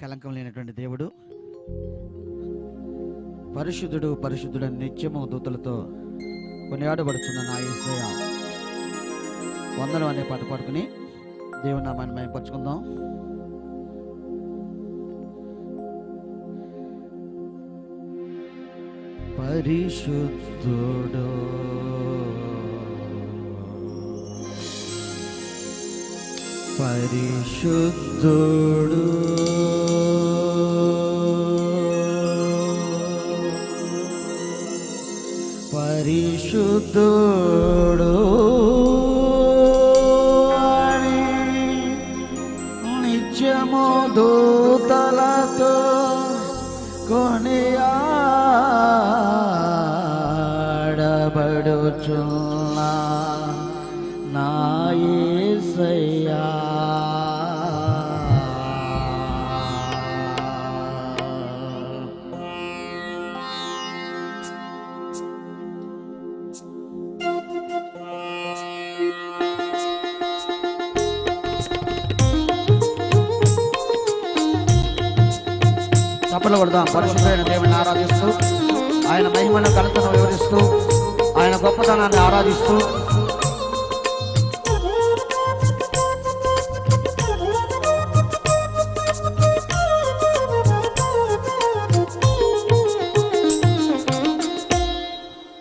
కలంకం లేనటువంటి దేవుడు, పరిశుద్ధుడు పరిశుద్ధుడు నిత్యము దూతలతో కొనియాడబడుతున్న నా యేసయ్య వందనం అనే పాట పాడుకుని దేవుని నామాన్ని మహిమపరచుకుందాం. పరిశుద్ధుడు పరిశుద్ధుడు పరిశుద్ధుడు అని నిత్యము దూతలతో కొనియాడబడుచున్న నా యేసయ్యా చప్పట్లు కొడదాం. పరిశుద్ధమైన దేవుని ఆరాధిస్తూ, ఆయన మహిమను ఘనతను వివరిస్తూ, ఆయన గొప్పతనాన్ని ఆరాధిస్తూ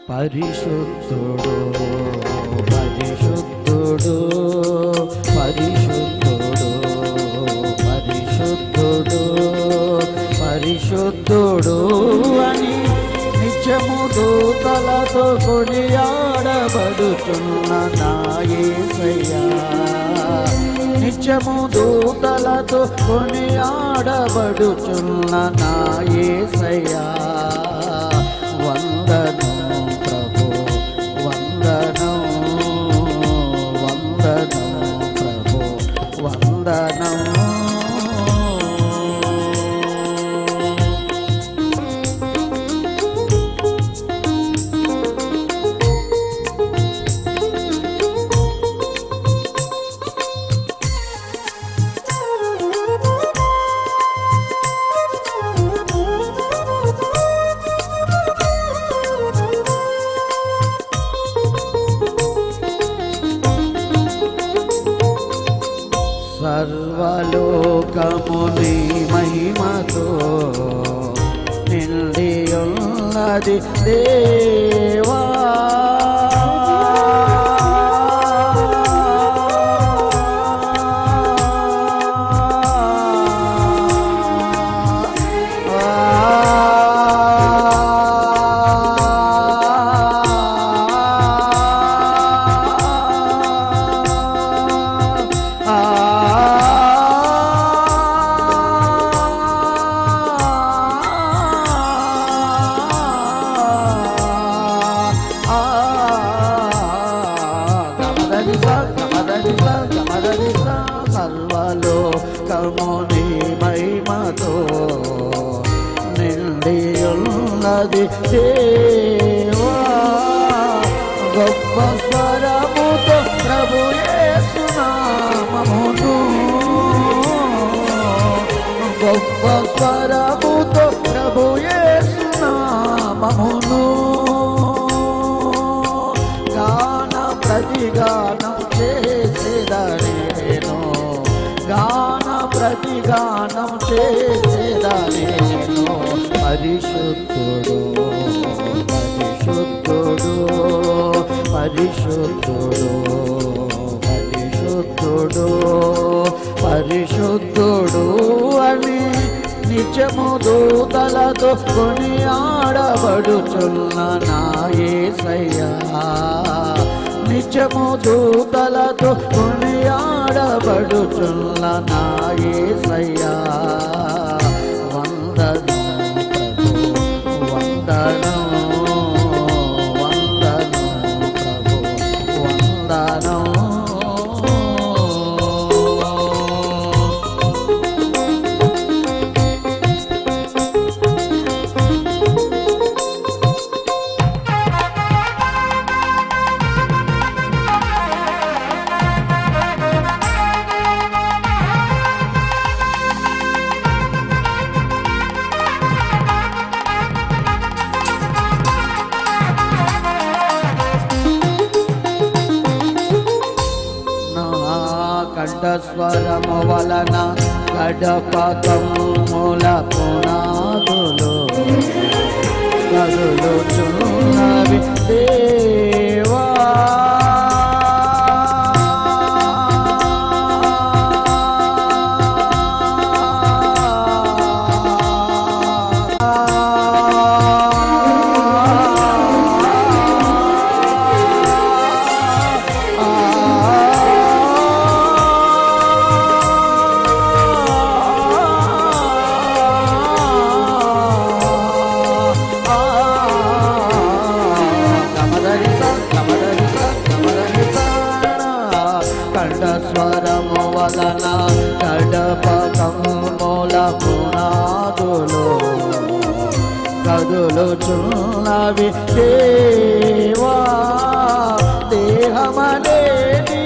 పరిశుద్ధుడు పరిశుద్ధుడు పరిశుద్ధుడు పరిశుద్ధుడు పరిశుద్ధుడు అని నిత్యము దూతలతో కొనియాడబడుచున్న నా యేసయ్యా, నిత్యము దూతలతో కొనియాడబడుచున్న నా యేసయ్యా వందనం ప్రభు వందనం వందనం ప్రభు వందనం. సర్వలోకముని మహిమతో నిండి ఉన్నది దేవా, సర్వలోకముని మహిమతో నిండి ఉన్నది దేవా, గొప్ప స్వరముతో ప్రభు యేసు నామమును, గొప్ప స్వరముతో ప్రభు యేసు నామమును గాన ప్రతిగానం చేసేదనేను, గాన ప్రతిగానం చేసేదనేను. పరిశుద్ధుడు పరిశుద్ధుడు పరిశుద్ధుడు పరిశుద్ధుడు పరిశుద్ధుడు అని నిత్యము దూతలతో కొనియాడబడుచున్న నా యేసయ్యా, నిత్యము దూతలతో కొనియాడబడుచున్న నా యేసయ్యా వందనం ప్రభు వందనం వందనం ప్రభు వందనం. కంఠస్వరము వలన గడప కమ్ముల పునాదులు కదులుచున్నవి దేవా. కంఠస్వరము వలన గడప కమ్ముల పునాదులు కదులుచున్నవి దేవా. దేహమనేది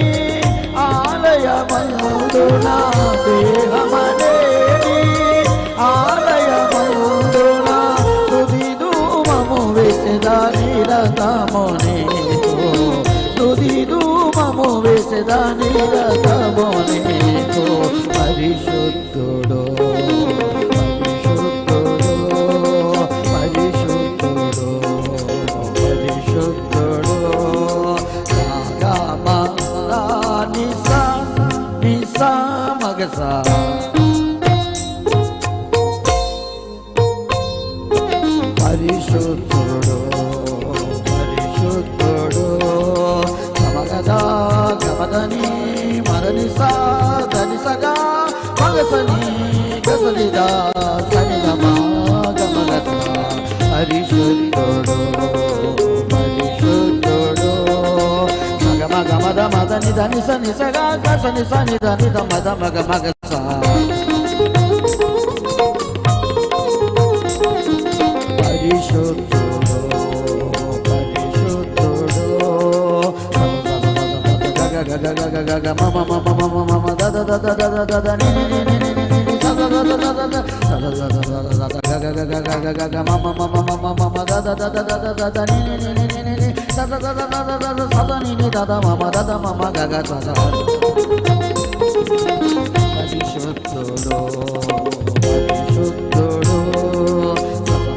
ఆలయమందున దేహమనేది ఆలయమందున స్తుతి ధూమము వేసెదా నిరతము నీకు స్తుతి ధూమము వేసెదా నిరతము నీకు. పరిశుద్ధుడు పరిశుద్ధుడు పరిశుద్ధుడు రాగమ నిస నిస మగస పరిశుద్ధుడు పరిశుద్ధుడు సమగదా గమదని మరనిసా ధనిసగా మగసని గసలిదా సనిగమా గమగస. పరిశుద్ధుడు పరిశుద్ధుడు మగ మగ మద మదని ధనిస నిసగా గసని సని ధనిద మద మగ మగస. పరిశుద్ధుడు పరిశుద్ధుడు గగ గగ గగ గగ మమ మమ మమ మమ దద దద దద దద ని ని ని ని ని ని దద దద దద దద గగ గగ గగ గగ మమ మమ మమ మమ దద దద దద దద ని ని ని ని ని ని దద దద దద దద సద ని ని దద మమ దద మమ గగ దద. పరిశుద్ధుడు పరిశుద్ధుడు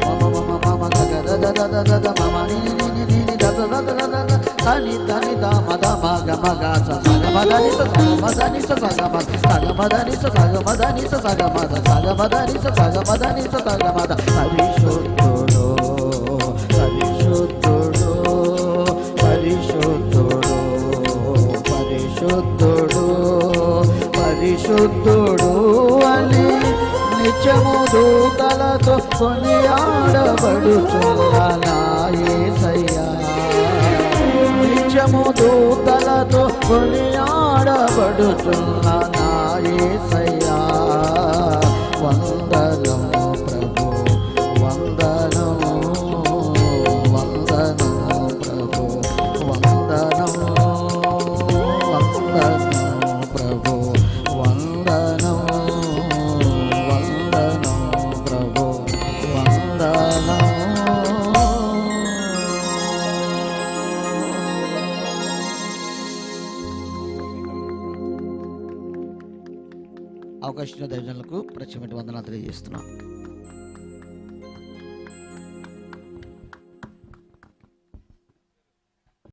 మమ మమ మమ గగ దద దద దద మమ ని ని ని ని ని దద దద దద ధని ధని ద మద మగ మగ స సగ మదని స సగ మదని స సగ మద సగ మదని స సగ మదని స సగ మద సగ మదని స సగ మదని స సగ మద. పరిశుద్ధుడు పరిశుద్ధుడు పరిశుద్ధుడు పరిశుద్ధుడు పరిశుద్ధుడు అని నిత్యము దూతలతో కొనియాడబడుచున్న నా యేసయ్యా. నిత్యము దూతలతో కొనియాడబడుచున్న నా యేసయ్యా. వందనము ప్రభు వందనము వందనము ప్రభు వందనము వందనము ప్రభు వందనము వందనము ప్రభు వందనము. అవకాశం దైవజనులకు ప్రత్యేకమైన వందనాలు తెలియజేస్తున్నాం.